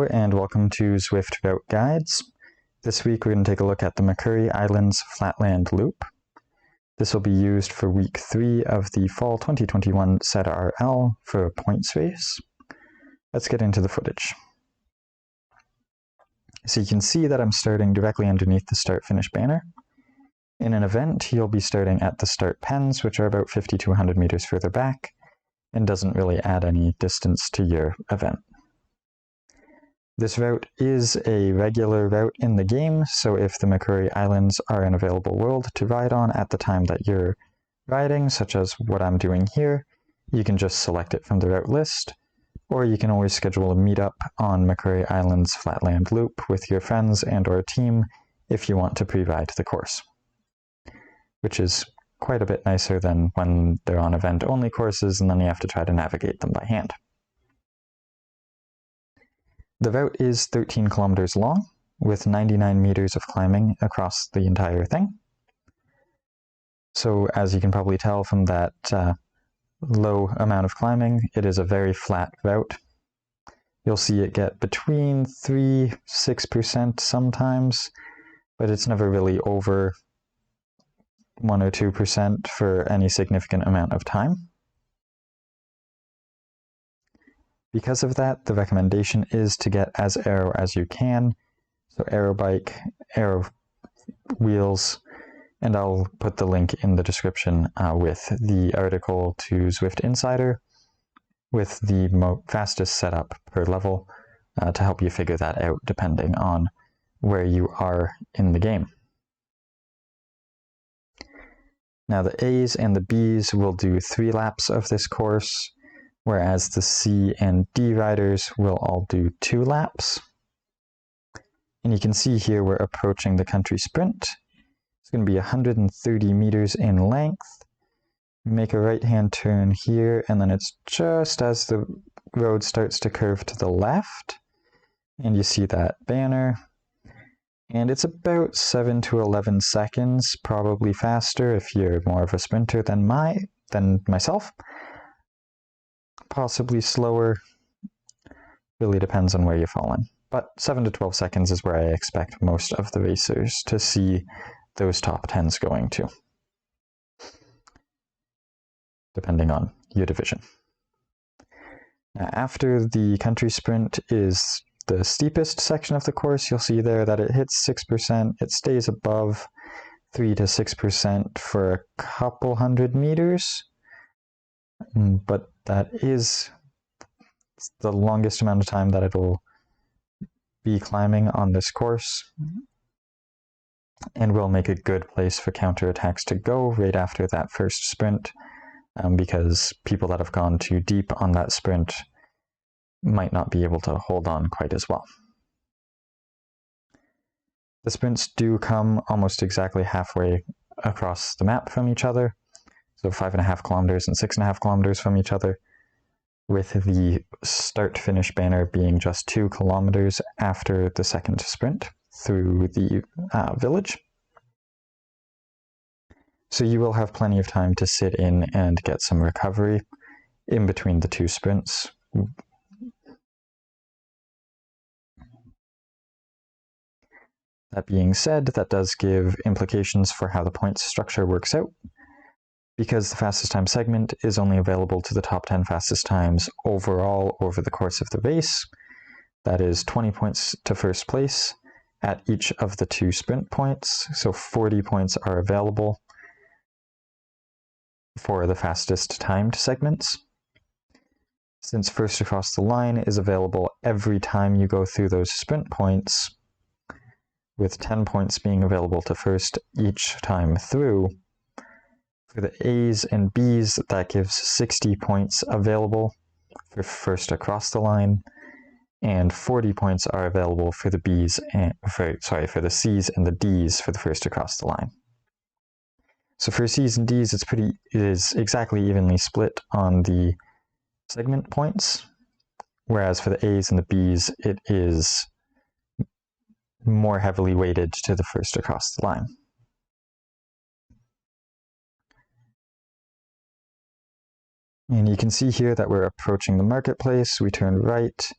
Hello and welcome to Zwift Route Guides. This week we're going to take a look at the Makuri Island Flatland Loop. This will be used for week 3 of the fall 2021 ZRL for a points race. Let's get into the footage. So you can see that I'm starting directly underneath the start-finish banner. In an event, you'll be starting at the start pens, which are about 50 to 100 meters further back, and doesn't really add any distance to your event. This route is a regular route in the game, so if the Makuri Islands are an available world to ride on at the time that you're riding, such as what I'm doing here, you can just select it from the route list, or you can always schedule a meetup on Makuri Island's Flatland Loop with your friends and or team if you want to pre-ride the course, which is quite a bit nicer than when they're on event-only courses and then you have to try to navigate them by hand. The route is 13 kilometers long, with 99 meters of climbing across the entire thing. So as you can probably tell from that low amount of climbing, it is a very flat route. You'll see it get between 3–6% sometimes, but it's never really over 1 or 2% for any significant amount of time. Because of that, the recommendation is to get as aero as you can. So aero bike, aero wheels, and I'll put the link in the description with the article to Zwift Insider with the fastest setup per level to help you figure that out depending on where you are in the game. Now the A's and the B's will do 3 laps of this course, whereas the C and D riders will all do 2 laps. And you can see here we're approaching the country sprint. It's going to be 130 meters in length. Make a right-hand turn here, and then it's just as the road starts to curve to the left. And you see that banner. And it's about 7 to 11 seconds, probably faster if you're more of a sprinter than myself. Possibly slower, really depends on where you've fallen. But 7 to 12 seconds is where I expect most of the racers to see those top 10s going to, depending on your division. Now, after the country sprint is the steepest section of the course. You'll see there that it hits 6%. It stays above 3 to 6% for a couple hundred meters, but that is the longest amount of time that it'll be climbing on this course, and will make a good place for counterattacks to go right after that first sprint, because people that have gone too deep on that sprint might not be able to hold on quite as well. The sprints do come almost exactly halfway across the map from each other, so 5.5 kilometers and 6.5 kilometers from each other, with the start-finish banner being just 2 kilometers after the second sprint through the village. So you will have plenty of time to sit in and get some recovery in between the 2 sprints. That being said, that does give implications for how the points structure works out. Because the fastest time segment is only available to the top 10 fastest times overall over the course of the race, that is 20 points to first place at each of the 2 sprint points, so 40 points are available for the fastest timed segments. Since first across the line is available every time you go through those sprint points, with 10 points being available to first each time through, for the A's and B's, that gives 60 points available for first across the line, and 40 points are available for the B's and for the C's and the D's for the first across the line. So for C's and D's, it is exactly evenly split on the segment points, whereas for the A's and the B's, it is more heavily weighted to the first across the line. And you can see here that we're approaching the marketplace. We turn right.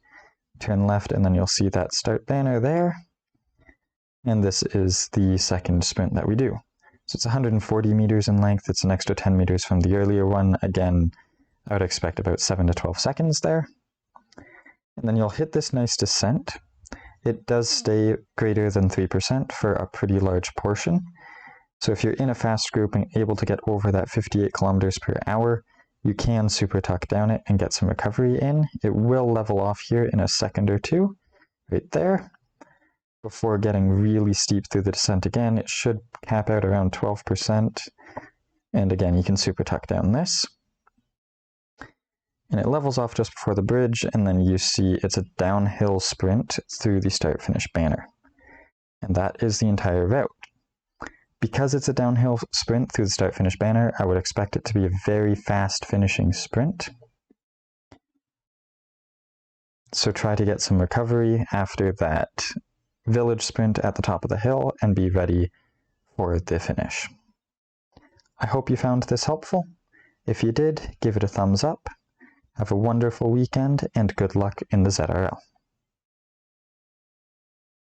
Turn left and then you'll see that start banner there. And this is the second sprint that we do. So it's 140 meters in length. It's an extra 10 meters from the earlier one. Again, I would expect about 7 to 12 seconds there. And then you'll hit this nice descent. It does stay greater than 3% for a pretty large portion. So if you're in a fast group and able to get over that 58 kilometers per hour, you can super tuck down it and get some recovery in. It will level off here in a second or two, right there. Before getting really steep through the descent again, it should cap out around 12%. And again, you can super tuck down this. And it levels off just before the bridge, and then you see it's a downhill sprint through the start-finish banner. And that is the entire route. Because it's a downhill sprint through the start-finish banner, I would expect it to be a very fast finishing sprint. So try to get some recovery after that village sprint at the top of the hill and be ready for the finish. I hope you found this helpful. If you did, give it a thumbs up. Have a wonderful weekend and good luck in the ZRL.